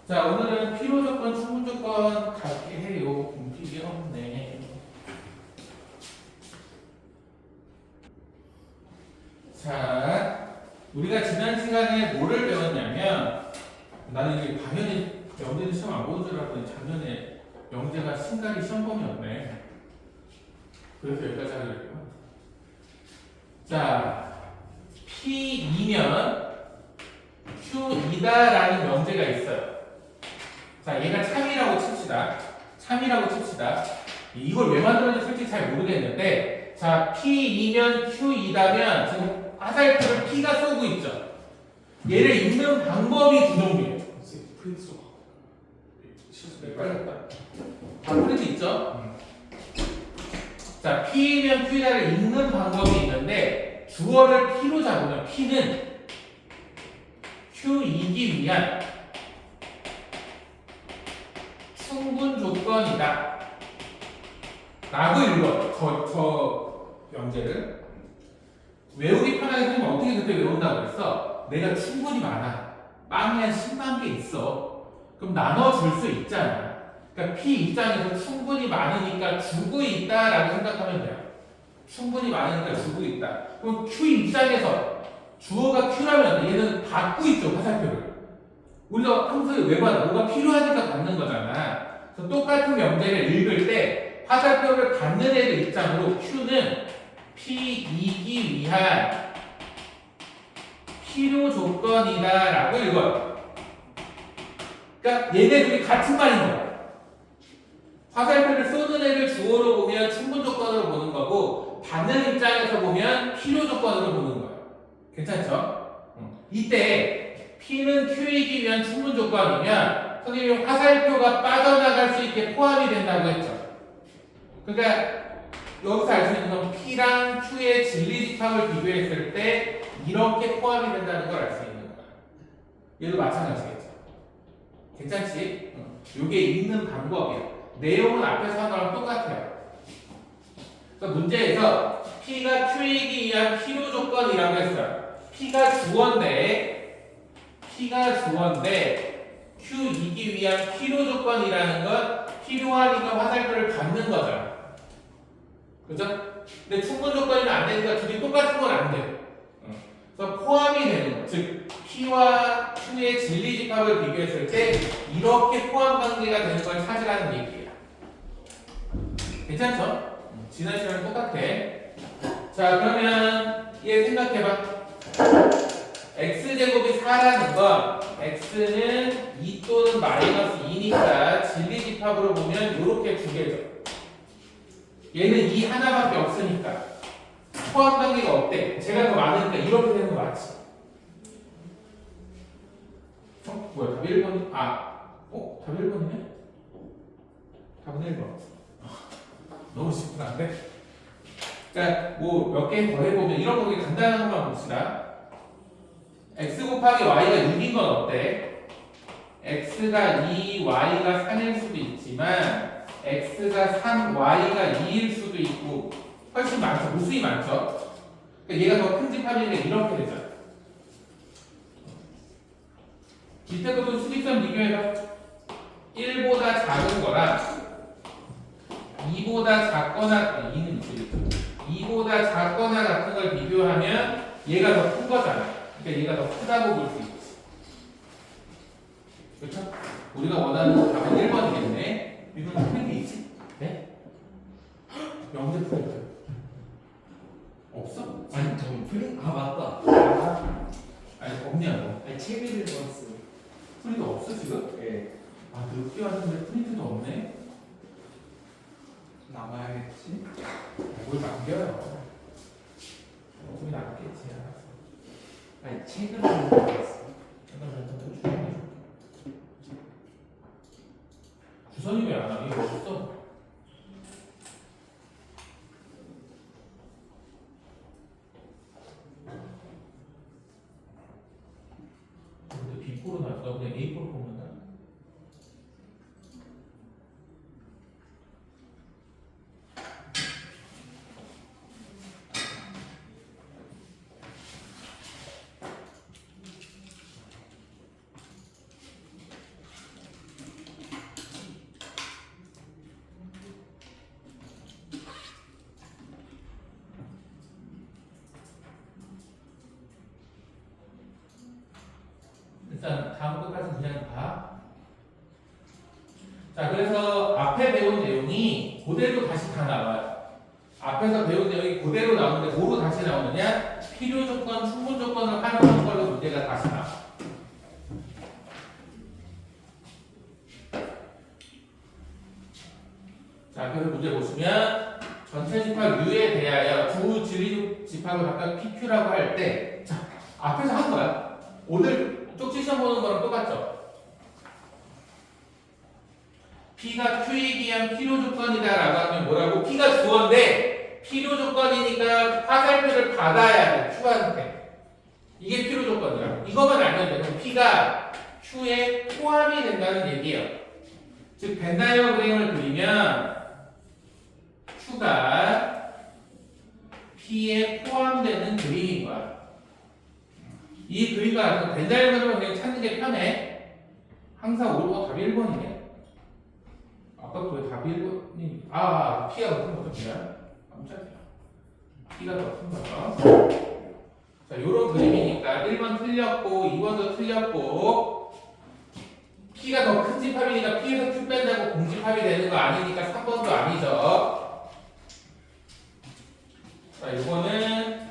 자, 오늘은 필요 조건, 충분 조건 갖게 해요. 공식이 없네. 자, 우리가 지난 시간에 뭐를 배웠냐면, 나는 이게 당연히 영재는 시험 안 보는 줄 알았더니 작년에 영재가 신가리 시험범이었네. 그래서 여기까지 하려고요. 자, P2면 Q2다라는 명제가 있어요. 자, 얘가 참이라고 칩시다. 참이라고 칩시다. 이걸 왜 만들었는지 솔직히 잘 모르겠는데, 자, P2면 Q2다면 지금 화살표를 P가 쏘고 있죠. 얘를 읽는 방법이 두 종류예요. 프린트 좀 네, 빨랐다. 프린트 있죠? 자, P면 Q다를 읽는 방법이 있는데, 주어를 P로 잡으면 P는 Q이기 위한 충분 조건이다 라고 읽어요. 저 명제를 외우기 편하게 하면 어떻게 그때 외운다고 그랬어? 내가 충분히 많아. 빵이 한 10만 개 있어. 그럼 나눠줄 수 있잖아. 그러니까 P 입장에서 충분히 많으니까 주고 있다라고 생각하면 돼요. 충분히 많으니까 주고 있다. 그럼 Q 입장에서 주어가 Q라면 얘는 받고 있죠, 화살표를. 우리가 평소에 왜 받아? 뭐가 필요하니까 받는 거잖아. 그래서 똑같은 명제를 읽을 때 화살표를 받는 애들 입장으로 Q는 P이기 위한 필요 조건이다 라고 읽어요. 그러니까 얘네들이 같은 말인 거야. 화살표를 쏘는 애를 주어로 보면 충분 조건으로 보는 거고, 받는 입장에서 보면 필요 조건으로 보는 거예요. 괜찮죠? 이때 P는 Q이기 위한 충분 조건이면 선생님이 화살표가 빠져나갈 수 있게 포함이 된다고 했죠. 그러니까 여기서 알 수 있는 건 P랑 Q의 진리집합을 비교했을 때 이렇게 포함이 된다는 걸 알 수 있는 거야. 얘도 마찬가지겠죠. 괜찮지? 이게 읽는 방법이야. 내용은 앞에서 한 거랑 똑같아요. 그러니까 문제에서 P가 Q이기 위한 필요 조건이라고 했어요. P가 주어인데 Q이기 위한 필요 조건이라는 건 필요하니까 화살표를 받는 거죠. 그죠? 근데 충분 조건이면 안 되니까 둘이 똑같은 건 안 돼요. 그래서 포함이 되는 거. 즉 P와 Q의 진리집합을 비교했을 때 이렇게 포함 관계가 되는 걸 찾으라는 얘기예요. 괜찮죠? 지난 시간에 똑같아. 자, 그러면 얘 생각해봐. x제곱이 4라는 건 x는 2 또는 마이너스 2니까 진리집합으로 보면 이렇게 두 개죠. 얘는 2 하나밖에 없으니까 포함 관계가 없대. 제가 더 많으니까 이렇게 되는 거 맞지? 뭐야, 답 1번? 답 1번이네? 답은 1번. 너무 심플한데? 그러니까 뭐 몇 개 더 해보면 이런 거 간단한 것만 봅시다. x 곱하기 y가 6인 건 어때? x가 2, y가 3일 수도 있지만 x가 3, y가 2일 수도 있고 훨씬 많죠. 무수히 많죠. 그러니까 얘가 더 큰 집합이니까 이렇게 되죠. 기타급은 수직선 비교해서 1보다 작은 거랑 2보다 작거나 2는 있겠죠. 2보다 작거나 같은 걸 비교하면 얘가 더 큰 거잖아. 그러니까 얘가 더 크다고 볼 수 있지. 그렇죠? 우리가 원하는 답은 1번이겠네. 이건 프린트 있지? 네? 영재 프린트 없어? 아니 잠깐 프린트 맞다. 아니 없냐고. 아니 책을 봤어. 프린트 없어 지금? 예. 늦게 왔는데 프린트도 없네. 남아야겠지. 뭘 남겨요? 어차피 남겠지. 알았어. 아니 책을 봤어. 주선이 왜 안 와? 이거 없어? 근데 B4로 나왔어. 그냥 A4로 뽑는다. 일단 다음 끝까지 그냥 봐. 자, 그래서 앞에 배운 내용이 그대로 다시 다 나와요. 앞에서 배운 내용이 그대로 나오는데 뭐로 다시 나오느냐? 필요 조건, 충분 조건을 활용한 걸로 문제가 다시 나와. 자, 그래서 문제 보시면 전체 집합 U에 대하여 두 진리 집합을 각각 PQ라고 할 때, 자, 앞에서 한 거야. 오늘 쪽지 시험 보는 거랑 똑같죠? P가 Q에 기한 필요 조건이다라고 하면 뭐라고? P가 주어인데 필요 조건이니까 화살표를 받아야 돼. Q한테. 이게 필요 조건이야. 이거만 알면 돼. P가 Q에 포함이 된다는 얘기예요. 즉, 벤 다이어그램을 그리면 Q가 P에 포함되는 그림인 거야. 이 그림과 벤 다이어그램을 그냥 찾는 게 편해. 항상 오르고 답이 1번이네. 아까부터 왜 답이 1번이? P가 더 큰 거죠, 그냥? 깜짝이야. P가 더 큰 거죠. 자, 요런 그림이니까 1번 틀렸고, 2번도 틀렸고, P가 더 큰 집합이니까 P에서 Q 뺀다고 공집합이 되는 거 아니니까 3번도 아니죠. 자, 요거는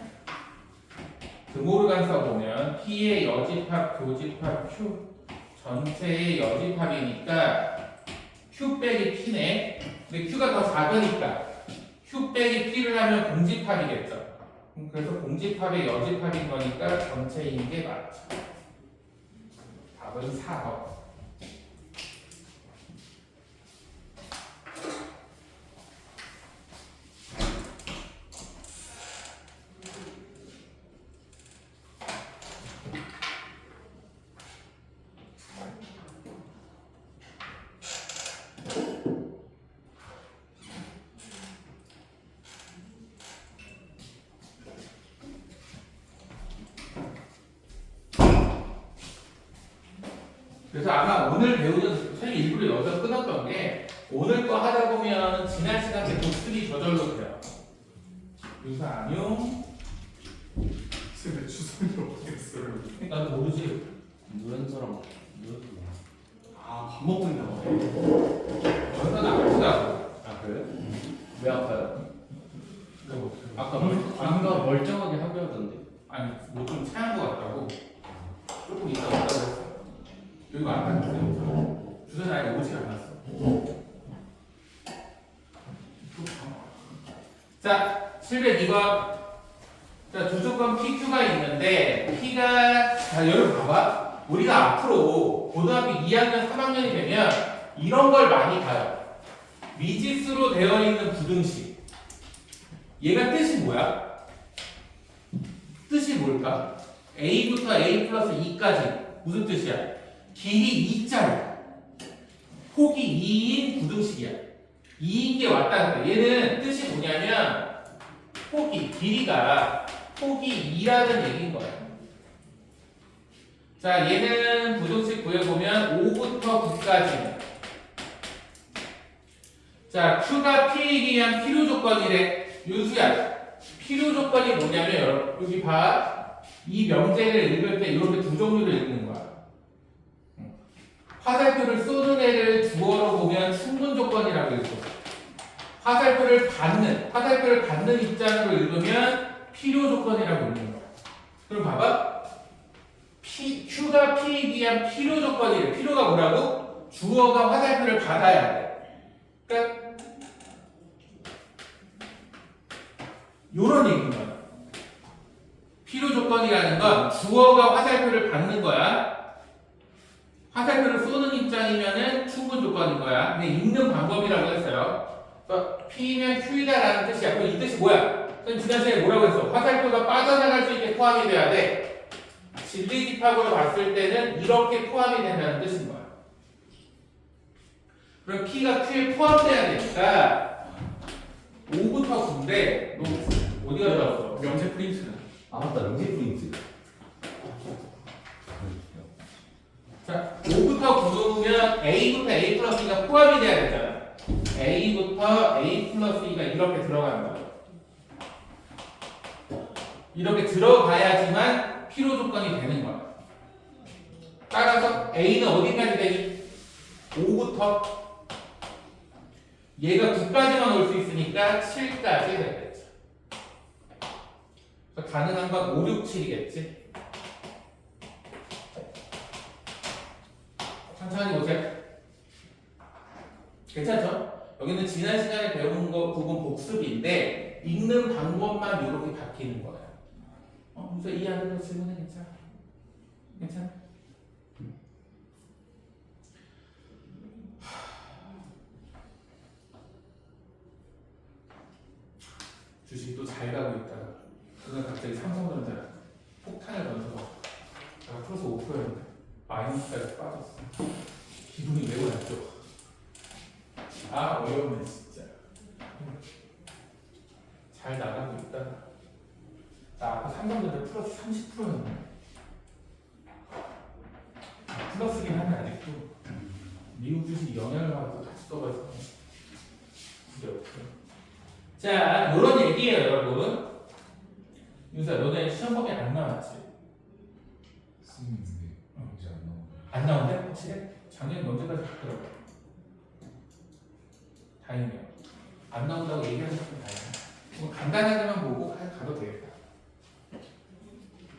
드모르간서 보면 P의 여집합, 교집합, Q 전체의 여집합이니까 Q 빼기 P네. 근데 Q가 더 작으니까 Q 빼기 P를 하면 공집합이겠죠. 그래서 공집합의 여집합인 거니까 전체인 게 맞죠. 답은 4번. 그래서 아마 오늘 배우는 책 일부러 여기서 끊었던 게 오늘 거 하다 보면 지난 시간에 독수리 저절로 돼요. 유사암용. 근데 주소를 어떻게 써요? 나도 모르지. 누른 사람 누른 밥 먹고 있나 봐. 저는 아프다고. 아 그래요? 왜 아파요? 아까 아까 멀쩡하게 하게 하던데. 아니 뭐 좀 차한 것 같다고. 조금 이따 왔다고 했어. 여기 안 갔는데 주소는 아예 오지 않았어. 자, 702번. 자, 조조건 PQ가 있는데 P가 자, 여러분 봐봐. 우리가 앞으로 고등학교 2학년, 3학년이 되면 이런 걸 많이 봐요. 미지수로 되어 있는 부등식. 얘가 뜻이 뭐야? 뜻이 뭘까? A부터 A 플러스 2까지 무슨 뜻이야? 길이 2짜리 폭이 2인 부등식이야. 2인 게 왔다 갔다. 얘는 뜻이 뭐냐면 길이가 폭이 2라는 얘기인 거야. 자, 얘는 부등식 구해보면 5부터 9까지. 자, Q가 P에 의한 필요 조건이래. 윤수야, 필요 조건이 뭐냐면 여러분 여기 봐. 이 명제를 읽을 때 이렇게 두 종류를 읽는 거야. 화살표를 쏘는 애를 주어로 보면 충분 조건이라고 읽고, 화살표를 받는 입장으로 읽으면 필요 조건이라고 읽는 거야. 그럼 봐봐. Q가 P에 의한 필요 조건이래. 필요가 뭐라고? 주어가 화살표를 받아야 돼. 그러니까 요런 얘기인 거야. 필요 조건이라는 건 주어가 화살표를 받는 거야. 화살표를 쏘는 입장이면은 충분 조건인 거야. 근데 읽는 방법이라고 했어요. 그래서 P면 Q이다라는 뜻이야. 그럼 이 뜻이 뭐야? 선생님 지난 시간에 뭐라고 했어? 화살표가 빠져나갈 수 있게 포함이 돼야 돼. 진리 집합으로 봤을 때는 이렇게 포함이 된다는 뜻인 거야. 그럼 P가 Q에 포함돼야 되니까 5부터 9인데 너 어디가 들어갔어? 명제 프린트는. 아 맞다 명제 프린트. 자, 5부터 9면 A부터 A 플러스 2가 포함이 돼야 되잖아. A부터 A 플러스 2가 이렇게 들어가는 거야. 이렇게 들어가야지만 필요 조건이 되는 거야. 따라서 A는 어디까지 되니? 5부터 얘가 9까지만 올 수 있으니까 7까지 되겠죠. 그래서 가능한 건 5, 6, 7이겠지. 천천히 보세요. 괜찮죠? 여기는 지난 시간에 배운 거 부분 복습인데 읽는 방법만 이렇게 바뀌는 거예요. 그래서 이 안에서 질문해 괜찮아? 괜찮아? 주식도 잘 가고 있다가 그건 갑자기 삼성전자 폭탄을 던져서 내가 플러스 5%였는데 마이너스까지 빠졌어. 기분이 매우 안 좋아. 아 어려웠네 진짜. 잘 나가고 있다가 나 아까 삼성전자 플러스 30%였네. 플러스긴 한데 아직도 미국 주식 영향을 받고 다시 떠가지고 그게 없어요. 자, 요런 얘기예요, 여러분. 윤수야, 너네 시험 범위 안 나왔지? 선생님 근데 이제 안 나오고. 안 나온대? 확실해? 작년에 언제까지 했더라고? 다행이네요. 안 나온다고 얘기하는 건 다행이야. 뭐 간단하게만 보고 가도 되겠다.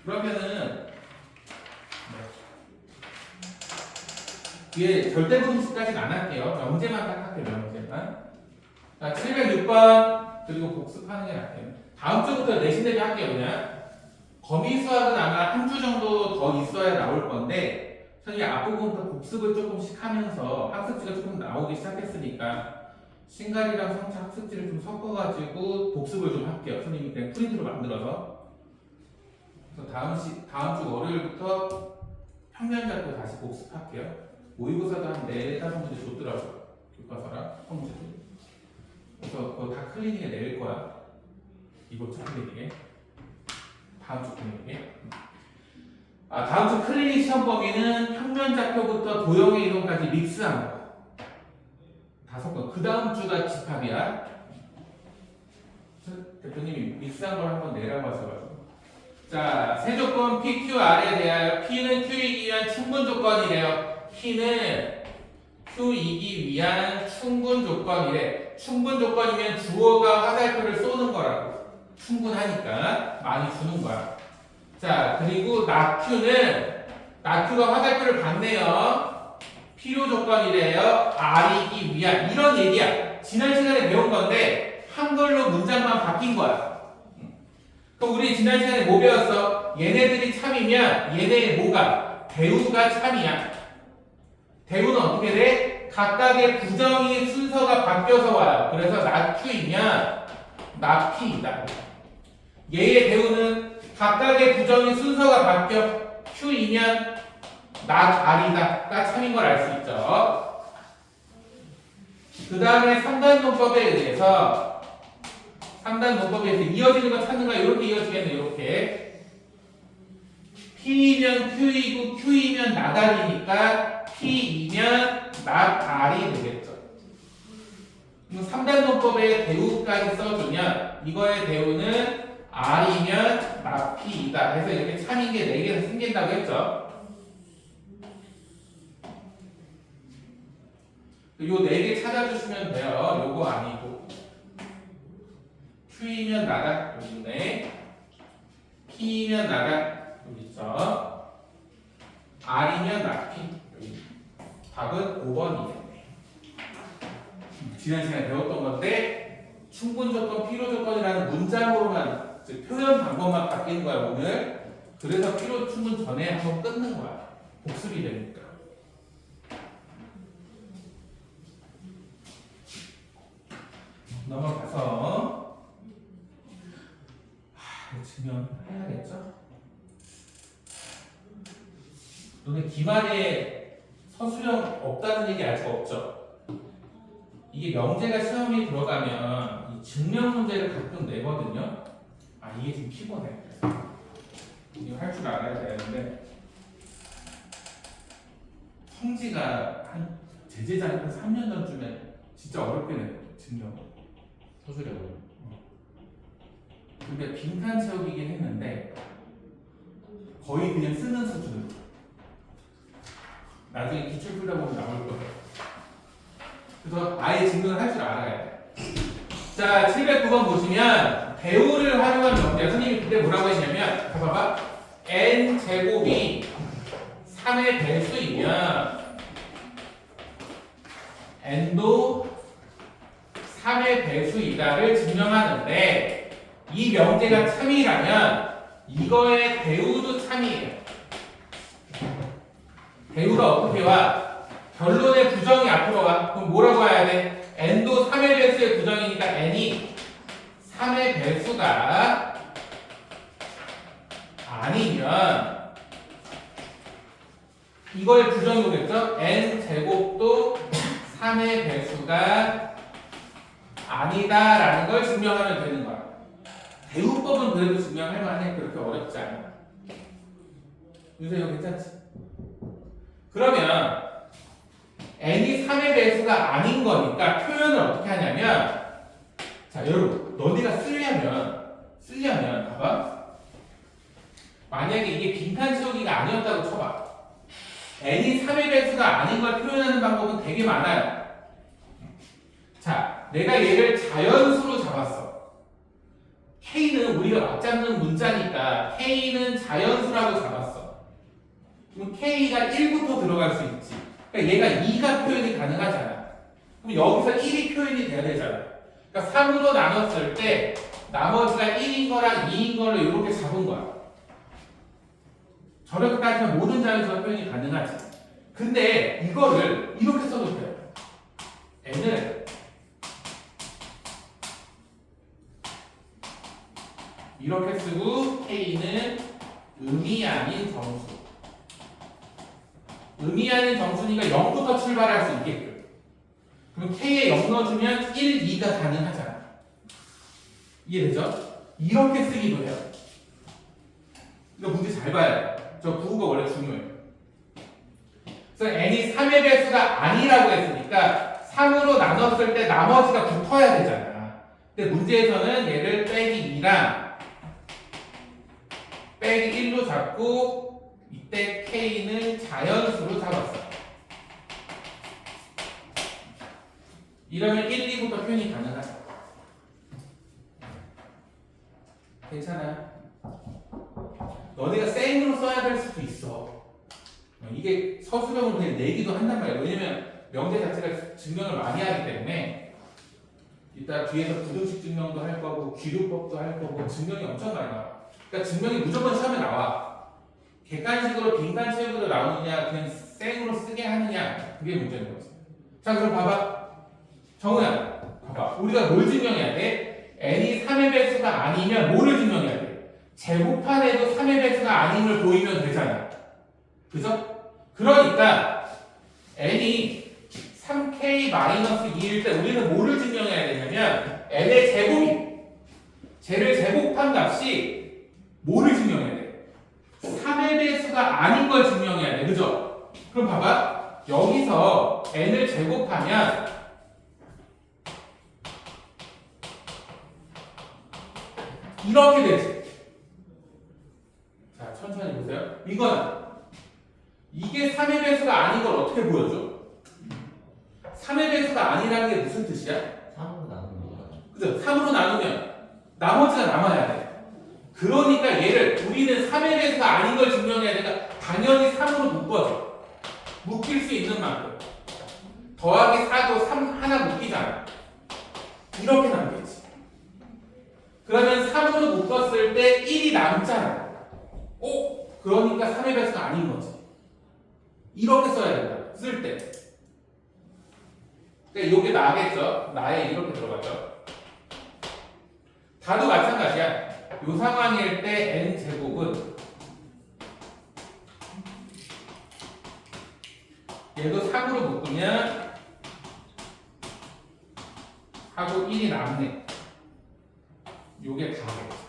그러면은 뒤에 절대 분수까지는 안 할게요. 명제만 딱 할게요, 명제만. 자, 706번 그리고 복습하는 게 낫게요. 다음 주부터 내신 대비 할게요, 그냥. 거미 수학은 아마 한 주 정도 더 있어야 나올 건데, 선생님이 앞부분부터 복습을 조금씩 하면서 학습지가 조금 나오기 시작했으니까, 신갈이랑 성차 학습지를 좀 섞어가지고 복습을 좀 할게요. 선생님이 그냥 프린트로 만들어서. 그래서 다음 주 월요일부터 평면잡고 다시 복습할게요. 모의고사도 한 4-5문제 줬더라고요. 교과서랑 성문제도. 그래서 그거 다 클리닉에 낼 거야. 이번 주 클리닉에. 다음 주 클리닉에. 다음 주 클리닉 시험 범위는 평면 좌표부터 도형의 이동까지 믹스한 거야. 5번. 그 다음 주가 집합이야. 대표님이 믹스한 걸 한번 내라고 하셔가지고. 자, 세 조건 P, Q, R에 대하여 P는 Q이기 위한 충분 조건이래요. P는 Q이기 위한 충분 조건이래. 충분 조건이면 주어가 화살표를 쏘는 거라고. 충분하니까 많이 주는 거야. 자, 그리고 낙Q는 낙Q가 화살표를 받네요. 필요 조건이래요. R이기 위한 이런 얘기야. 지난 시간에 배운 건데 한글로 문장만 바뀐 거야. 그럼 우리 지난 시간에 뭐 배웠어? 얘네들이 참이면 얘네의 뭐가? 대우가 참이야. 대우는 어떻게 돼? 각각의 부정의 순서가 바뀌어서 와요. 그래서 낙Q이면 낙P이다. 얘의 대우는 각각의 부정의 순서가 바뀌어 Q이면 낙R이다.가 참인 걸 알 수 있죠. 그 다음에 3단 논법에 의해서 이어지는 거 찾는 거야. 이렇게 이어지겠네. 이렇게 P이면 Q이고 Q이면 낙R이니까 P이면 낙R이 되겠죠. 3단 논법에 대우까지 써주면 이거의 대우는 R이면 낙P이다. 해서 이렇게 참인 게 4개가 생긴다고 했죠. 요 4개 찾아주시면 돼요. 요거 아니고 Q이면 나다 여기 있네. P이면 나다 여기 있죠. R이면 낙P 여기. 답은 5번이겠네. 지난 시간에 배웠던 건데 충분 조건, 필요 조건이라는 문장으로만 표현 방법만 바뀌는 거야 오늘. 그래서 필요 충분 전에 한번 끊는 거야. 복습이 되니까. 넘어가서 증명해야겠죠? 너네 기말에 서술형 없다는 얘기 아직 없죠? 이게 명제가 시험에 들어가면 이 증명 문제를 가끔 내거든요. 이게 지금 피곤해. 이거 할 줄 알아야 되는데 성지가 한 제재자니 한 3년 전쯤에 진짜 어렵게 냈거든. 증명 서술형은 근데 빈칸 채우기긴 했는데 거의 그냥 쓰는 수준. 나중에 기출 풀다 보면 나올 거예요. 그래서 아예 증명을 할 줄 알아야 돼. 자, 709번 보시면 배우를 활용한 명제. 선생님이 그때 뭐라고 했냐면, 봐봐. n 제곱이 3의 배수이면 n도 3의 배수이다를 증명하는데, 이 명제가 참이라면 이거의 배우도 참이에요. 배우가 어떻게 와? 결론의 부정이 앞으로 와. 그럼 뭐라고 해야 돼? n도 3의 배수의 부정이니까 n이 3의 배수가 아니면 이거의 부정이 오겠죠? n 제곱도 3의 배수가 아니다라는 걸 증명하면 되는 거야. 배우법은 그래도 증명할 만해. 그렇게 어렵지 않아. 윤세영 괜찮지? 그러면 n이 3의 배수가 아닌 거니까 표현을 어떻게 하냐면, 자 여러분 너네가 쓰려면 봐봐. 만약에 이게 빈칸 채우기가 아니었다고 쳐봐. n이 3의 배수가 아닌 걸 표현하는 방법은 되게 많아요. 자, 내가 얘를 자연수로 잡았어. k는 우리가 맞잡는 문자니까 k는 자연수라고 잡았어. 그럼 k가 1부터 들어갈 수 있지. 그러니까 얘가 2가 표현이 가능하잖아. 그럼 여기서 1이 표현이 돼야 되잖아. 그러니까 3으로 나눴을 때 나머지가 1인 거랑 2인 걸로 이렇게 잡은 거야. 저렇게 따지면 모든 자연수가 표현이 가능하지. 근데 이거를 이렇게 써도 돼요. n을 이렇게 쓰고 k는 의미 아닌 정수. 의미 아닌 정수니까 0부터 출발할 수 있게끔. 그럼 k에 0 넣어주면 1, 2가 가능하잖아. 이해되죠? 이렇게 쓰기도 해요. 이거 문제 잘 봐야 돼. 저 부호가 원래 중요해요. 그래서 n이 3의 배수가 아니라고 했으니까 3으로 나눴을 때 나머지가 붙어야 되잖아. 근데 문제에서는 얘를 빼기 2랑 빼기 1로 잡고 이때 k는 자연수로 잡았어. 이러면 1, 2부터 표현이 가능하죠. 괜찮아. 너네가 생으로 써야 될 수도 있어. 이게 서술형으로 그냥 내기도 한단 말이야. 왜냐면 명제 자체가 증명을 많이 하기 때문에 이따 뒤에서 부등식 증명도 할 거고 귀류법도 할 거고 증명이 엄청 많이 나와. 그러니까 증명이 무조건 시험에 나와. 객관식으로 빈칸 채우기로 나오느냐 그냥 생으로 쓰게 하느냐 그게 문제인 거지. 자 그럼 봐봐. 정우야 봐봐. 우리가 뭘 증명해야 돼? n이 3의 배수가 아니면 뭐를 증명해야 돼? 제곱판에도 3의 배수가 아님을 보이면 되잖아. 그죠? 그러니까 n이 3k-2일 때 우리는 뭐를 증명해야 되냐면 n의 제곱이 쟤를 제곱한 값이 뭐를 증명해야 돼? 3의 배수가 아닌 걸 증명해야 돼. 그죠? 그럼 봐봐. 여기서 n을 제곱하면 이렇게 되지. 자, 천천히 보세요. 이게 3의 배수가 아닌 걸 어떻게 보여줘? 3의 배수가 아니라는 게 무슨 뜻이야? 3으로 나누는 거죠. 그죠? 3으로 나누면 나머지가 남아야 돼. 그러니까 얘를 우리는 3의 배수가 아닌 걸 증명해야 되니까 당연히 3으로 묶어줘. 묶일 수 있는 만큼. 더하기 4도 3 하나 묶이잖아. 이렇게 남겠지. 그러면 3으로 묶었을 때 1이 남잖아. 오? 그러니까 3의 배수가 아닌 거지. 이렇게 써야 된다. 쓸 때. 그러니까 이게 나겠죠? 나에 이렇게 들어가죠. 다도 마찬가지야. 이 상황일 때 n제곱은 얘도 3으로 묶으면 하고 1이 남네. 요게 다겠죠.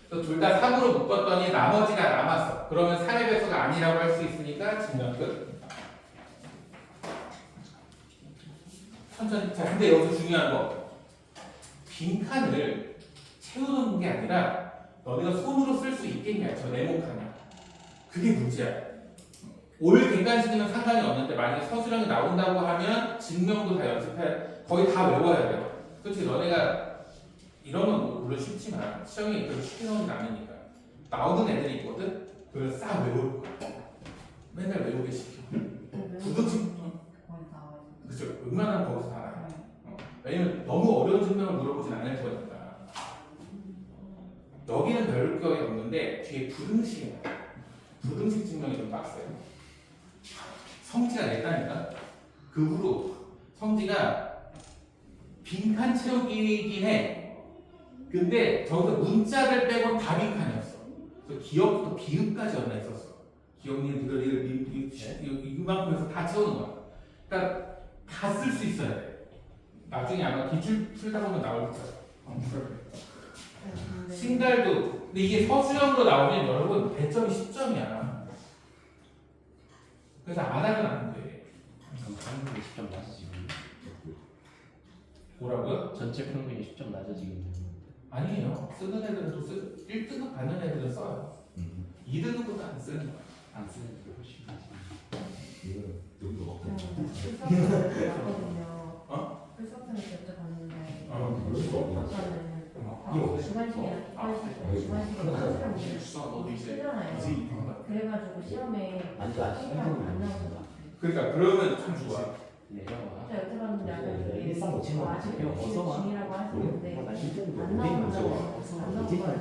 둘 다 3으로 묶었더니 나머지가 남았어. 그러면 3의 배수가 아니라고 할 수 있으니까 증명 끝. 천천히. 자, 근데 여기서 중요한 거. 빈칸을 채워놓는 게 아니라 너네가 손으로 쓸 수 있겠냐, 저 네모칸을. 그게 문제야. 올 객관식은 상관이 없는데 만약에 서술형이 나온다고 하면 증명도 다 연습해 거의 다 외워야 돼요. 그렇지 너네가 이러면 뭐 물론 쉽지만 시험이 그렇게 쉽게 나오진 않으니까 나오는 애들이 있거든. 그걸 싹 외울 거야. 맨날 외우게 시켜. 부등식 그죠? 웬만하면 거기서 다 알아. 왜냐면 너무 어려운 증명을 물어보진 않을 거니까. 여기는 별 거 없는데 뒤에 부등식이 나와. 부등식 증명이 좀 빡세요. 성지가 냈다니까. 그 후로 성지가 빈칸 채우기이긴 해. 근데 저기서 문자를 빼고 다 빈칸이었어. 그래서 기억부터 비읍까지 였나 했었어. 기억님 이만큼에서 다 채우는 거야. 그러니까 다 쓸 수 있어야 돼. 나중에 아마 기출 풀다 보면 나올 거야. 신갈도 근데 이게 서술형으로 나오면 여러분 배점이 10점이야. 그래서 안 하면 안 돼. 그럼 평균이 10점 낮아지겠네. 뭐라고요? 전체 평균이 10점 낮아지겠네. 아니에요. 쓰는 애들은 또 1등급 받는 애들은 써요. 2등급도 안 쓰는 거야. 안 쓰는 게 훨씬 낫지. 이거는 여기도 없고. 어? 필사편을 여쭤봤는데 그럴 아까는 주관식이랑 객관식이랑 주관식이랑 너도 이제 쓰잖아요. 그래가지고 시험에 아직 안 안 나오죠. 그러니까 그러면 참 좋아. 내려와. 제가 여쭤봤는데 아까 그게 일상 못 치는 거 아직 같아요. 어서 와. 중이라고 하시는데 나 힘든데 안 나온다고 안 나온다고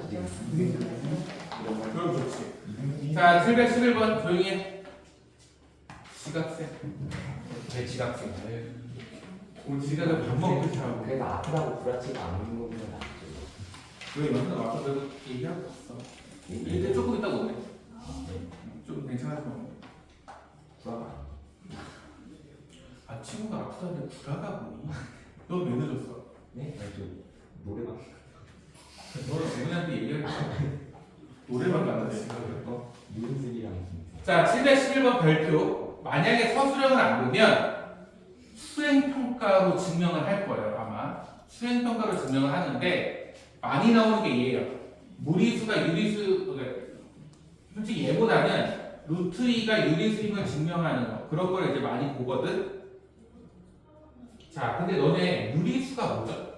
그럼 좋지. 자, 711번 조용히 해. 지각생. 내 지각생. 오늘 지각을 밥 먹고 자고. 그래도 아프다고 구라치가 않는 거면 낫죠. 왜 맨날 와서 그래도 얘기하고 있어. 이제 조금 있다 오네. 좀 괜찮아서 오네. 구라가. 아 친구가 아프다는데 불화가 보니? 너 왜 늦었어? 네? 저 노래방. 너는 어머니한테 얘기하겠어. 노래방 간다 지각을. 유은슬이랑 자, 711번 별표. 만약에 서술형을 안 보면 수행평가로 증명을 할 거예요, 아마. 수행평가로 증명을 하는데 많이 나오는 게 얘예요. 무리수가 유리수, 솔직히 얘보다는 루트 2가 유리수임을 증명하는 거. 그런 걸 이제 많이 보거든. 자, 근데 너네 유리수가 뭐죠?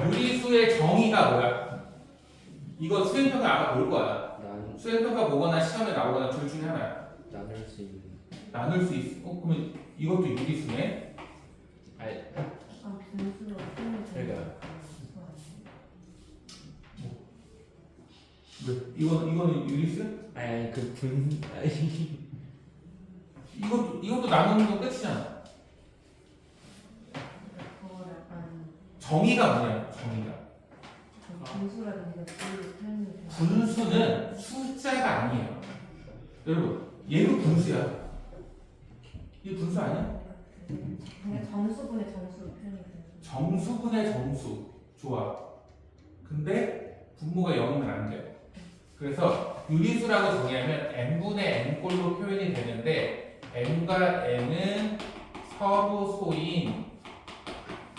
유리수의 정의가 뭐야? 이거 수행평가 아마 볼 거야. 수행평가 보거나 시험에 나오거나 둘 중에 하나야. 나눌 수 있는. 나눌 수 있어. 그러면 이것도 유리수네? 아니, 분수로 그러니까. 이거는 유리수? 아니 그 분. 이것도 나누는 거 끝이잖아. 그거 약간 정의가 뭐냐? 정의가. 분수라든가 분수 표현이 분수는 숫자가 아니에요. 여러분, 얘도 분수야. 이게 분수 아니야? 그냥 정수분의 정수로 표현이 돼요. 정수분의 정수. 좋아. 근데 분모가 0이면 안 돼요. 그래서 유리수라고 정의하면 n분의 n꼴로 표현이 되는데 n과 n은 서로 소인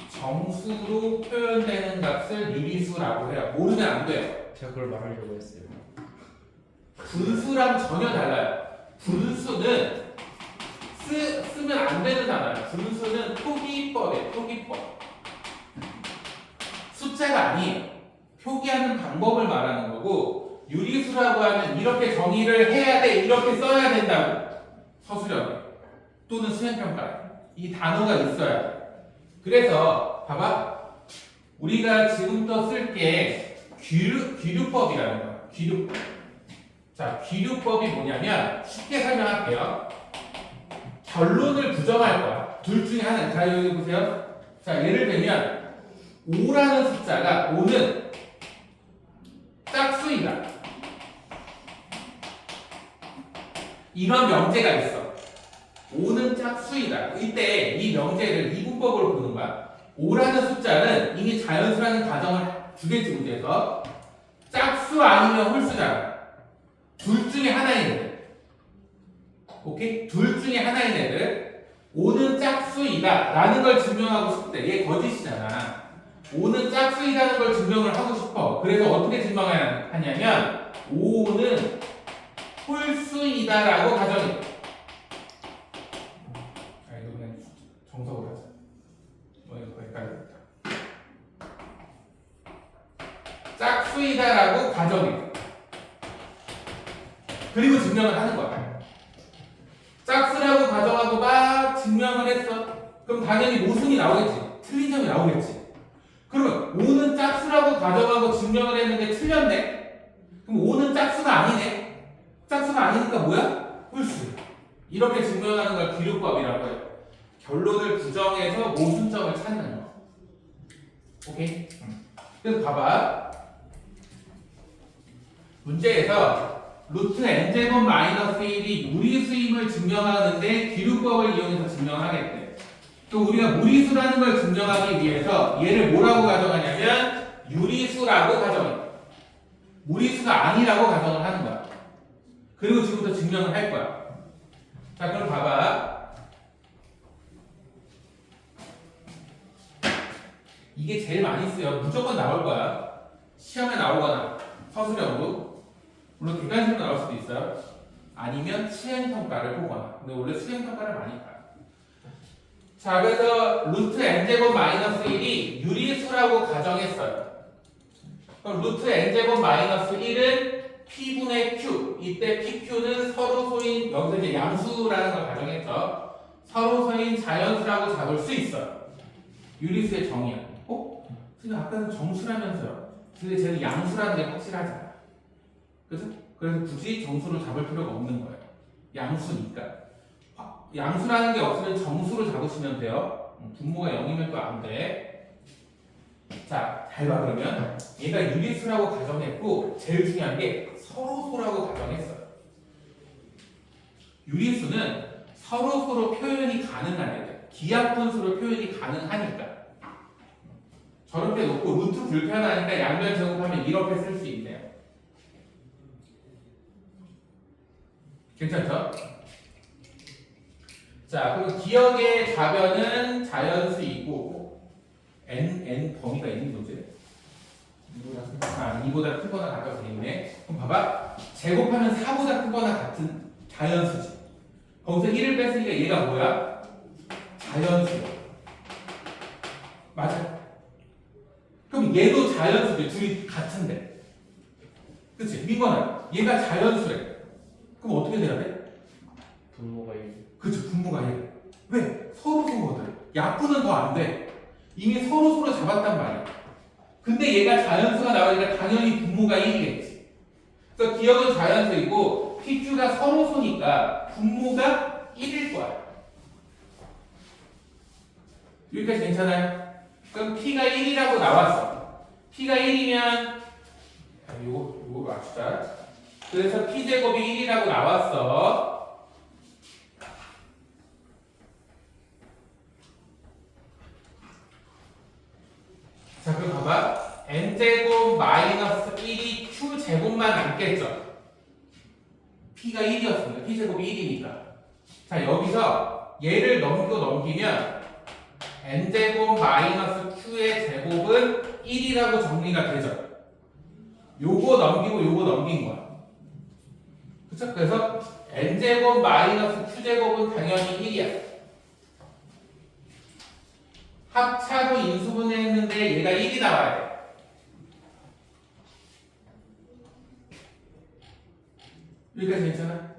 정수로 표현되는 값을 유리수라고 해요. 모르면 안 돼요. 제가 그걸 말하려고 했어요. 분수랑 전혀 달라요. 분수는 쓰면 안 되는 단어예요. 분수는 표기법이에요. 표기법. 숫자가 아니에요. 표기하는 방법을 말하는 거고 유리수라고 하면 이렇게 정의를 해야 돼. 이렇게 써야 된다고. 서술형에 또는 수행평가에 이 단어가 있어야 돼. 그래서 봐봐. 우리가 지금부터 쓸 게 귀류법이라는 거야. 귀류법. 자, 귀류법이 뭐냐면 쉽게 설명할게요. 결론을 부정할 거야. 둘 중에 하나. 자, 여기 보세요. 자, 예를 들면 5라는 숫자가 5는 짝수이다. 이런 명제가 있어. 5는 짝수이다. 이때 이 명제를 이분법으로 보는 거야. 5라는 숫자는 이미 자연수라는 가정을 주겠지 문제에서 짝수 아니면 홀수잖아. 둘 중에 하나인 애들. 오케이? 둘 중에 하나인 애들. 5는 짝수이다 라는 걸 증명하고 싶을 때 얘 거짓이잖아. 5는 짝수이라는 걸 증명을 하고 싶어. 그래서 어떻게 증명하냐면 5는 홀수이다라고 가정해. 자, 이거 그냥 정석으로 하자. 뭐 이거 헷갈렸다. 짝수이다라고 가정해. 그리고 증명을 하는 거야. 짝수라고 가정하고 막 증명을 했어. 그럼 당연히 모순이 나오겠지. 틀린 점이 나오겠지. 그러면 5는 짝수라고 가정하고 증명을 했는데 틀렸네? 그럼 5는 짝수가 아니네? 짝수가 아니니까 뭐야? 홀수. 이렇게 증명하는 걸 기류법이라고 해요. 결론을 부정해서 모순점을 찾는 거. 오케이? 그래서 봐봐. 문제에서 루트 n제곱 마이너스 1이 무리수임을 증명하는데 기류법을 이용해서 증명하겠대. 또 우리가 무리수라는 걸 증명하기 위해서 얘를 뭐라고 가정하냐면 유리수라고 가정해. 무리수가 아니라고 가정을 하는 거야. 그리고 지금부터 증명을 할 거야. 자, 그럼 봐봐. 이게 제일 많이 쓰여. 무조건 나올 거야. 시험에 나오거나 서술형으로. 물론 객관식으로 나올 수도 있어요. 아니면 수행평가를 보거나. 근데 원래 수행평가를 많이 봐요. 자, 그래서 루트 n제곱 마이너스 1이 유리수라고 가정했어요. 그럼 루트 n제곱 마이너스 1은 p분의 q. 이때 pq는 서로소인, 여기서 이제 양수라는 걸 가정했죠. 서로소인 자연수라고 잡을 수 있어요. 유리수의 정의야. 근데 아까는 정수라면서요. 근데 쟤는 양수라는 게 확실하잖아. 그죠? 그래서 굳이 정수를 잡을 필요가 없는 거예요. 양수니까. 양수라는 게 없으면 정수로 잡으시면 돼요. 분모가 0이면 또 안 돼. 자, 잘 봐. 그러면 얘가 유리수라고 가정했고 제일 중요한 게 서로소라고 가정했어요. 유리수는 서로소로 표현이 가능하니까, 기하분수로 표현이 가능하니까. 저렇게 놓고 루트 불편하니까 양변 제곱하면 이렇게 쓸 수 있네요. 괜찮죠? 자, 그럼 기억의 좌변은 자연수이고 n 범위가 있는 거지. 2보다 크거나 같다고 되겠네. 그럼 봐봐. 제곱하면 4보다 크거나 같은 자연수지. 거기서 1을 뺐으니까 얘가 뭐야? 자연수야. 맞아. 그럼 얘도 자연수지. 둘이 같은데. 그치? 민건아, 얘가 자연수래. 그럼 어떻게 돼야 돼? 분모가 1. 그치, 분모가 1. 왜? 서로소거든. 약분은 더 안 돼. 이미 서로소로 잡았단 말이야. 근데 얘가 자연수가 나오니까 당연히 분모가 1이겠지. 그래서 기억은 자연수이고 PQ가 서로소니까 분모가 1일 거야. 여기까지 괜찮아요? 그럼 P가 1이라고 나왔어. P가 1이면 요거 맞추자. 그래서 P제곱이 1이라고 나왔어. 자, 그럼 봐봐. n제곱 마이너스 1이 q제곱만 남겠죠. p가 1이었습니다. p제곱이 1이니까. 자, 여기서 얘를 넘기면 n제곱 마이너스 q의 제곱은 1이라고 정리가 되죠. 요거 넘기고 요거 넘긴 거야. 그쵸? 그래서 n제곱 마이너스 q제곱은 당연히 1이야. 합차도 인수분해했는데 얘가 1이 나와야 돼. 여기까지 괜찮아?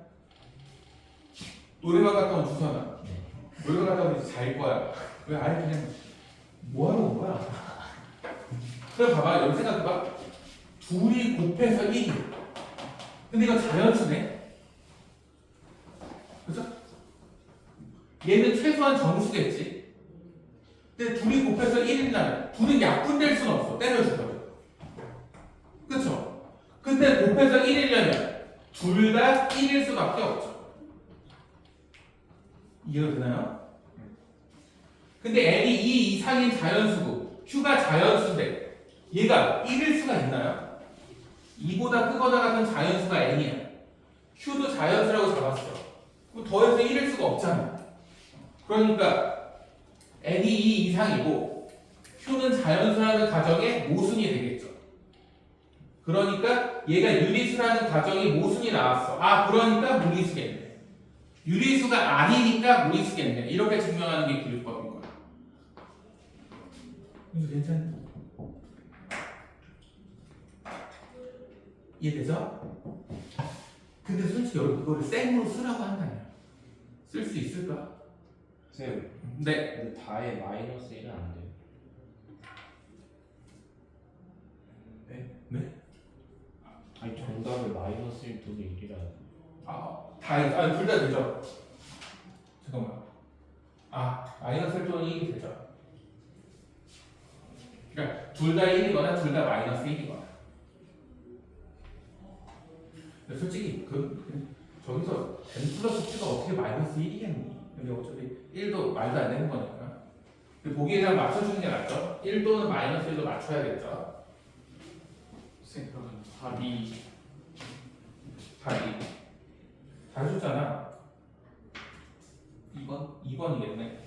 노래방 갔다 온 주선아. 노래방 갔다 오면 이제 잘 거야. 왜 아예 그냥 뭐하러 온 거야? 그럼 봐봐. 여기 생각해봐. 둘이 곱해서 1이. 근데 이거 자연수네. 그죠? 얘는 최소한 정수겠지. 근데 둘이 곱해서 1이라면 둘은 약분될 수는 없어. 때려주거든. 그쵸? 근데 곱해서 1이려면 둘 다 1일 수밖에 없죠. 이해가 되나요? 근데 n이 2 이상인 자연수고 q가 자연수인데 얘가 1일 수가 있나요? 2보다 크거나 같은 자연수가 n이야. q도 자연수라고 잡았어. 그럼 더해서 1일 수가 없잖아. 그러니까 n이 2 이상이고 q는 자연수라는 가정의 모순이 되겠죠. 그러니까 얘가 유리수라는 가정이 모순이 나왔어. 아, 그러니까 무리수겠네. 유리수가 아니니까 무리수겠네. 이렇게 증명하는 게 기울법인 거야. 이거 괜찮니? 이해되죠? 근데 솔직히 여러분 이거를 생으로 쓰라고 한다면 쓸 수 있을까? 쌤, 네. 근데 다에 마이너스 1은 안 돼요. 네? 아니 정답에 마이너스 1 두개 1이라. 둘 다 되죠? 잠깐만. 마이너스 1 또는 1이 되죠? 그러니까 둘 다 1이거나 둘 다 마이너스 1이거나. 근데 솔직히 저기서 n 플러스 t가 어떻게 마이너스 1이겠니? 근데 어차피 1도 말도 안 되는 거니까. 근데 보기에다 맞춰주는 게 낫죠? 1 또는 마이너스 1도 맞춰야겠죠? 선생님 그러면 답이 잘해줬잖아. 2번? 2번이겠네.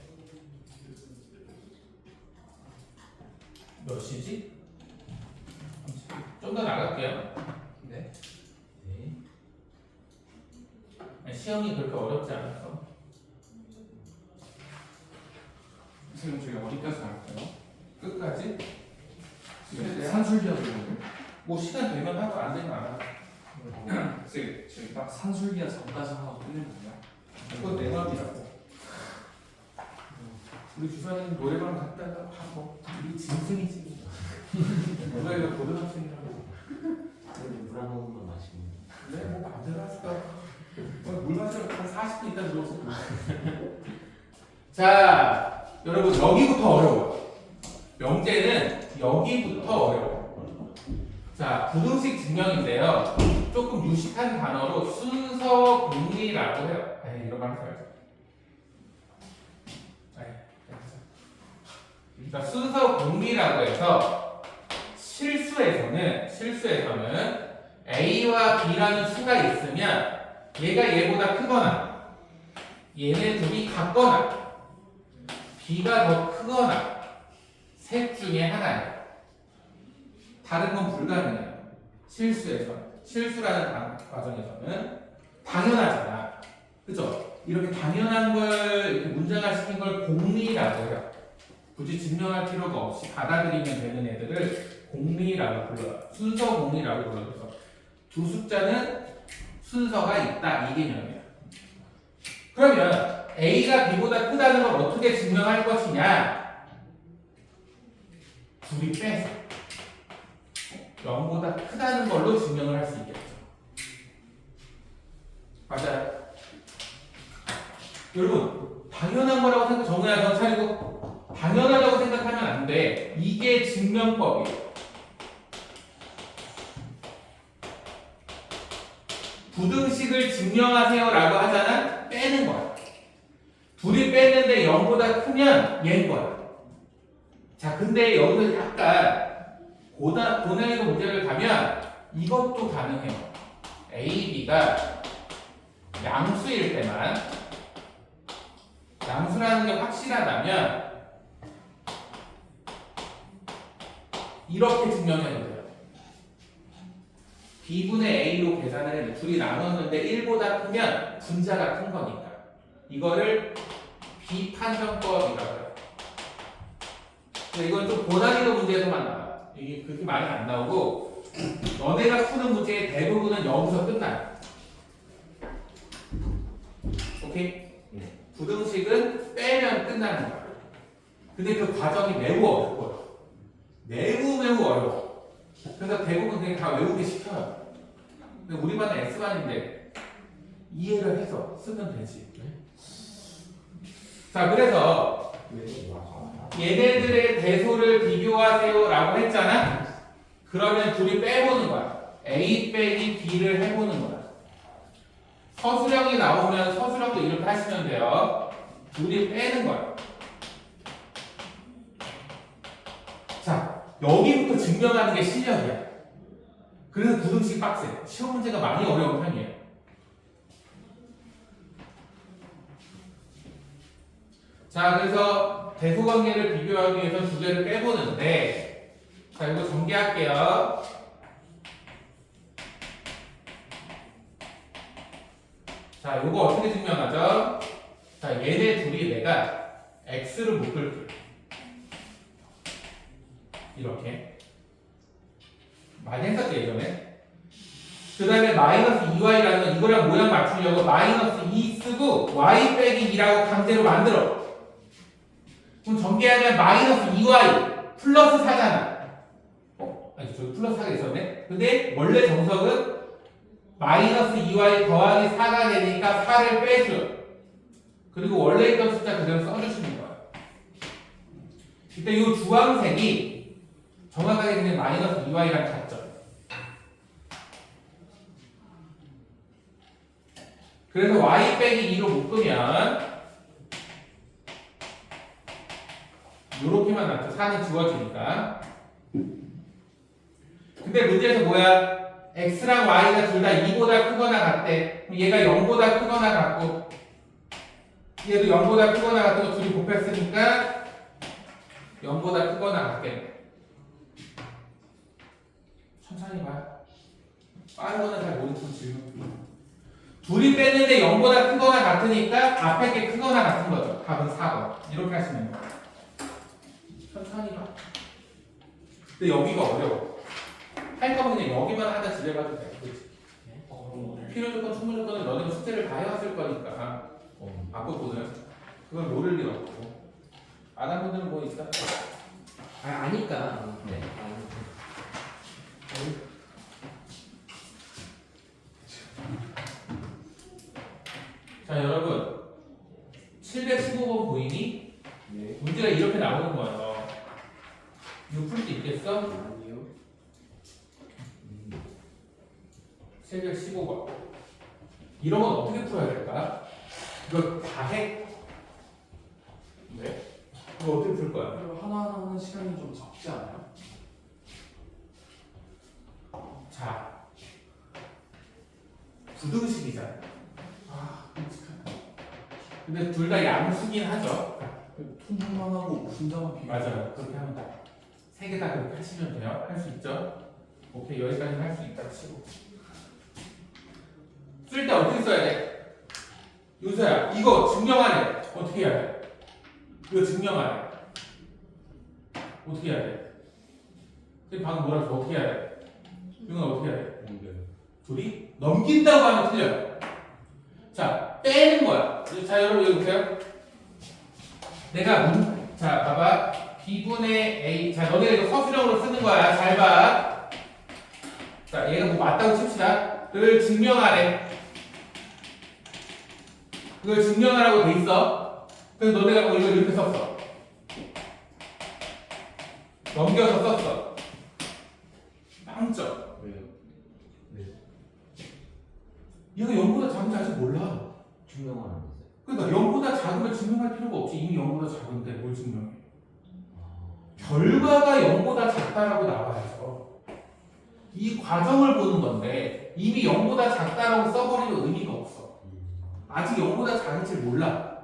몇 시지? 좀 더 나갈게요. 네. 시험이 그렇게 어렵지 않아서. 선생님 저희 어디까지 나갈까요? 끝까지? 산술기하고 있는데 뭐 시간 되면 하고 안 되면 안 하고. 선생님 저희 딱 산술기하 전까지 하고 끝내면 돼요? 그건 내 마음이라고. 우리 주사님 노래방 갔다가 하고 우리 짐승이지. 누가 이거 고등학생이라고. 물한 모금만 마시면. 그래 뭐 마음대로 하시다. 물 마시러 한 40분 있다 들어오세요. 자, 여러분 여기부터 어려워요. 명제는 여기부터 어려워요. 자, 부등식 증명인데요. 조금 유식한 단어로 순서 공리라고 해요. 이런 말 써야죠. 자, 순서 공리라고 해서 실수에서는 A와 B라는 수가 있으면 얘가 얘보다 크거나 얘네 둘이 같거나 B가 더 크거나 셋 중에 하나예요. 다른 건 불가능해요. 실수라는 과정에서는 당연하잖아. 그죠? 이렇게 당연한 걸 이렇게 문장화시킨 걸 공리라고 해요. 굳이 증명할 필요가 없이 받아들이면 되는 애들을 공리라고 불러요. 순서 공리라고 불러요. 그래서 두 숫자는 순서가 있다, 이 개념이에요. 그러면 A가 B보다 크다는 걸 어떻게 증명할 것이냐? 둘이 빼서 0보다 크다는 걸로 증명을 할 수 있겠죠. 맞아요. 여러분, 당연한 거라고 생각, 정우야 너 차리고 당연하다고 생각하면 안 돼. 이게 증명법이에요. 부등식을 증명하세요라고 하잖아. 빼는 거야. 둘이 뺐는데 0보다 크면 얘인 거야. 자, 근데 여기서 약간 고난이도 문제를 가면 이것도 가능해요. A, B가 양수일 때만, 양수라는 게 확실하다면 이렇게 증명해도 돼요. B분의 A로 계산을 했는데 둘이 나눴는데 1보다 크면 분자가 큰 거니까 이거를 비판정법이라고 해요. 근데 이건 좀 고난이도 문제에서만 나와요. 이게 그렇게 많이 안 나오고 너네가 푸는 문제의 대부분은 여기서 끝나요. 오케이? 부등식은 빼면 끝나는 거야. 근데 그 과정이 매우 어렵고요. 매우 어려워. 그래서 대부분 그냥 다 외우게 시켜요. 근데 우리 반은 S반인데 이해를 해서 쓰면 되지. 자, 그래서 얘네들의 대소를 비교하세요 라고 했잖아. 그러면 둘이 빼보는 거야. A 빼기 B를 해보는 거야. 서술형이 나오면 서술형도 이렇게 하시면 돼요. 둘이 빼는 거야. 자, 여기부터 증명하는 게 실력이야. 그래서 부등식 빡세. 시험 문제가 많이 어려운 편이에요. 자, 그래서 대소관계를 비교하기 위해서 두 개를 빼보는데, 자, 이거 전개할게요. 자, 요거 어떻게 증명하죠? 자, 얘네 둘이 내가 x를 묶을게. 이렇게. 많이 했었죠, 예전에? 그 다음에 마이너스 2y라는 건 이거랑 모양 맞추려고 마이너스 2 쓰고 y 빼기 2라고 강제로 만들어. 그럼 전개하면 마이너스 2y 플러스 4잖아. 아니, 저기 플러스 4가 있었네? 근데 원래 정석은 마이너스 2y 더하기 4가 되니까 4를 빼줘. 그리고 원래 있던 숫자 그대로 써주시는 거야. 이때 이 주황색이 정확하게 그냥 마이너스 2y랑 같죠. 그래서 y 빼기 2로 묶으면 요렇게만 남죠. 4는 지워지니까. 근데 문제에서 뭐야? x랑 y가 둘 다 2보다 크거나 같대. 그럼 얘가 0보다 크거나 같고 얘도 0보다 크거나 같은 거 둘이 곱했으니까 0보다 크거나 같겠네. 천천히 봐요. 빠른 거는 잘 모르는 질문. 둘이 뺐는데 0보다 크거나 같으니까 앞에 게 크거나 같은 거죠. 답은 4번. 이렇게 하시면 돼요. 천천히 봐. 근데 여기가 어려워. 할 거면 그냥 여기만 하다 집에 가도 돼. 그치? 필요 조건, 충분 조건은 너네가 숙제를 다 해왔을 거니까. 바꿨거든. 그걸 모를 일 없고. 안 한 분들은 뭐 있어? 아니까. 네. 자, 여러분. 715번 보이니? 네. 문제가 이렇게 나오는 거예요. 이거 풀 수 있겠어? 아니요. 715번. 이런 건 어떻게 풀어야 될까? 이거 다 해? 네? 이거 어떻게 풀 거야? 그리고 하나하나 하는 시간이 좀 적지 않아요? 자, 부등식이잖아. 아, 끔찍하다. 근데 둘 다 양수긴 하죠. 통분만 하고 분자만 비교. 맞아요. 그렇게 하면 돼. 세 개 다 그렇게 하시면 돼요. 할 수 있죠? 오케이, 여기까지는 할 수 있다 치고. 쓸 때 어떻게 써야 돼? 윤서야, 이거 증명하래. 어떻게 해야 돼? 이거 증명하래. 어떻게 해야 돼? 지금 방금 뭐라 했어? 어떻게 해야 돼? 이건 어떻게 해야 돼? 둘이 넘긴다고 하면 틀려요. 자, 빼는 거야. 자, 여러분 여기 보세요. 내가 자, 봐봐. B분의 A. 자, 너네가 이거 서술형으로 쓰는 거야. 잘 봐. 자, 얘가 뭐 맞다고 칩시다. 를 증명하래. 그걸 증명하라고 돼 있어. 그래서 너네가 뭐 이걸 이렇게 썼어. 넘겨서 썼어. 빵점. 왜요? 얘가 0보다 작은지 아직 몰라. 증명하는 거죠. 그러니까 0보다 작으면 증명할 필요가 없지. 이미 0보다 작은데 뭘 증명해. 결과가 0보다 작다라고 나와야죠. 이 과정을 보는 건데 이미 0보다 작다라고 써버리면 의미가 없어. 아직 0보다 작은지 몰라.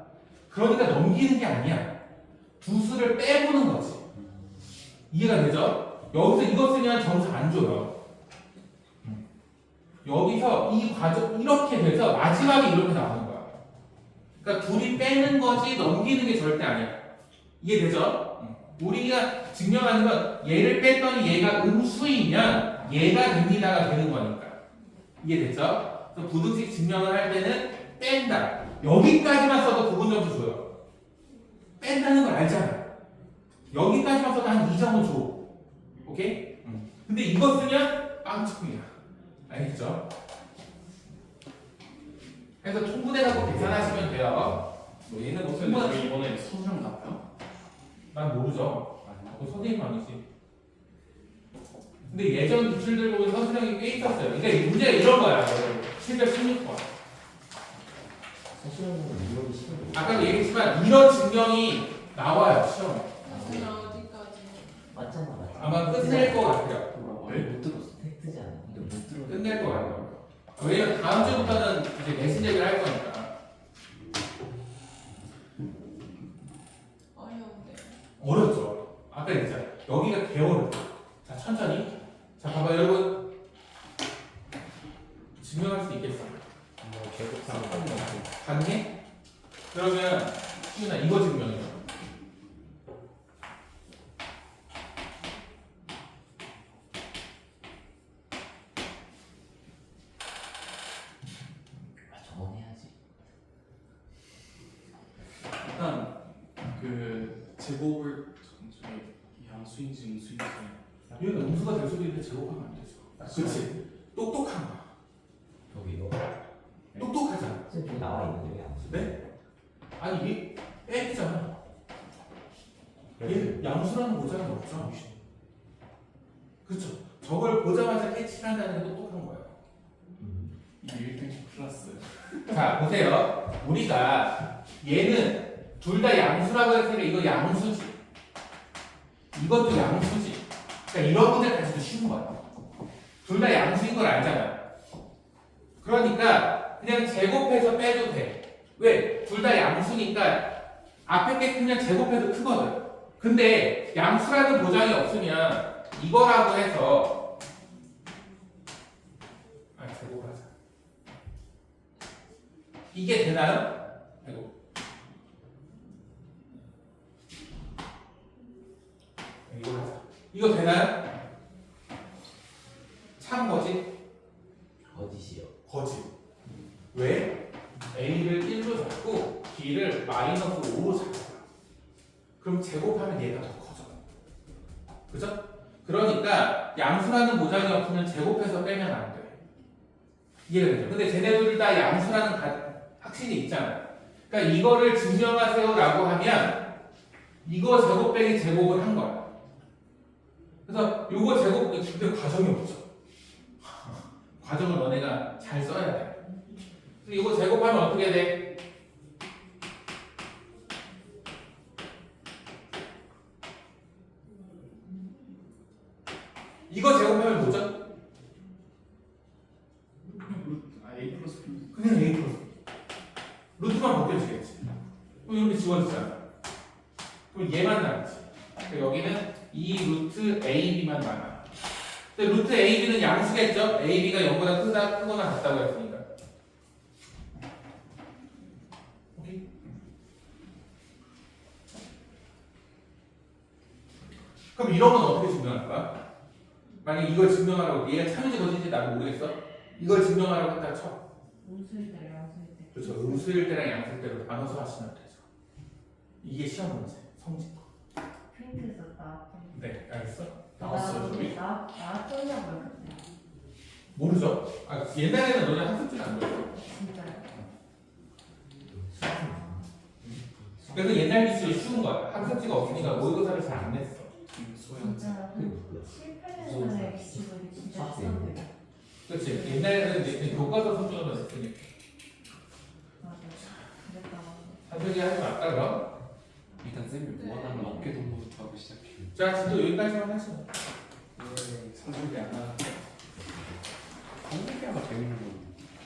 그러니까 넘기는 게 아니야. 두 수를 빼보는 거지. 이해가 되죠? 여기서 이거 쓰면 점수 안 줘요. 여기서 이 과정 이렇게 돼서 마지막에 이렇게 나오는 거야. 그러니까 둘이 빼는 거지 넘기는 게 절대 아니야. 이해되죠? 우리가 증명하는 건 얘를 뺐더니 얘가 음수이면 얘가 됩니다가 되는 거니까. 이해됐죠? 그래서 부등식 증명을 할 때는 뺀다. 여기까지만 써도 부분점수 줘요. 뺀다는 걸 알잖아. 여기까지만 써도 한 2점은 줘. 오케이? 근데 이거 쓰면 빵축이야. 알겠죠? 그래서 통분해갖고 계산하시면 돼요. 뭐 얘는 뭐 선생님 통분, 왜 이번에 서술형 나와요? 난 모르죠. 그거 선생님 아니지. 근데 예전 기출들 보면 서술형이 꽤 있었어요. 그러니까 문제가 이런 거야. 716번. 사실은 이런 시간. 아까도 얘기했지만 이런 증명이 나와요, 시험에. 맞잖아. 아마 끝낼 것 같아요. 못 들었어. 팩트잖아. 이거 못 들었어. 끝낼 것 같아요. 왜냐면 다음 주부터는 이제 내신 얘기를 할 거니까. 어렵죠. 아까 얘기했잖아요. 여기가 개어렵죠. 자, 천천히. 자, 봐봐, 여러분. 증명할 수 있겠어. 제곱상 봤니? 그러면 시윤아 이거 증명해줘. 저건 해야지. 일단 그 제곱을 저기 양수인지 음수인지 얘는 음수가 될 수도 있는데 제곱하면 안 되죠. 그렇지. 똑똑한 거야. 여기요. 똑똑하잖아. 쌤 저기 나와 있는데 양수. 네? 아니 이게 X잖아. 얘 양수라는 보장이 없죠. 그렇죠. 저걸 보자마자 캐치한다는 게 똑똑한 거예요. 이게 1등급 플러스. 자 보세요. 우리가 얘는 둘 다 양수라고 했으니까 이거 양수지. 이것도 양수지. 그러니까 이런 문제 가지고 쉬운 거야. 둘 다 양수인 걸 알잖아. 그러니까 그냥 제곱해서 빼도 돼. 왜? 둘 다 양수니까 앞에 게 크면 제곱해도 크거든. 근데 양수라는 보장이 없으면 이거라고 해서 제곱하자. 이게 되나요? 아이고. 이거 하자. 이거 되나요? 참 거짓? 거짓이요. 거짓. 왜? A를 1로 잡고 B를 -5로 잡아. 그럼 제곱하면 얘가 더 커져. 그죠? 그러니까 양수라는 보장이 없으면 제곱해서 빼면 안 돼. 이해가 되죠? 근데 쟤네들 다 양수라는 확신이 있잖아. 그러니까 이거를 증명하세요 라고 하면 이거 제곱 빼기 제곱을 한 거야. 그래서 요거 제곱, 근데 과정이 없죠. 과정을 너네가 잘 써야 돼. 그래서 이거 제곱하면 어떻게 돼? 이거 제곱하면 뭐죠? A 플러스 B. 그냥 A 플러스 루트만 벗겨지겠지. 그럼 이렇게 지워지잖아. 그럼 얘만 남지. 그러니까 여기는 이 루트 AB만 남아. 근데 루트 AB는 양수겠죠? AB가 0보다 크거나 같다고 했으니까. 오케이? 그럼 이런 건 어떻게 증명할 거야? 만약에 이걸 증명하라고 얘가 참인지 거짓인지 나도 모르겠어. 이걸 증명하라고 했다 쳐. 음수일 때, 양수일 때. 그렇죠. 음수일 때랑 양수일 때로 나눠서 하시면 되죠. 이게 시험 문제, 성질. 프린트 썼다. 네, 알겠어? 나왔어요, 저기? 나 썼냐고요, 그때. 모르죠? 옛날에는 너네 학습지를 안 배웠어. 진짜요? 그래서 옛날 기술이 쉬운 거야. 학습지가 없으니까 모의고사를 잘 안 냈어. 소형. 진짜 7, 8년 전에 기술이 진짜 썼는데. 그렇지. 옛날에는 이제 교과서 수준으로 했으니까. 맞아. 그랬다가. 한소리 하지 말까, 그럼? 일단 쌤이 뭐 하나를 어깨 동무부터 하고 시작해요. 자, 진짜 여기까지만 하시죠. 산술이 안 나가. 산술이가 재밌는 거.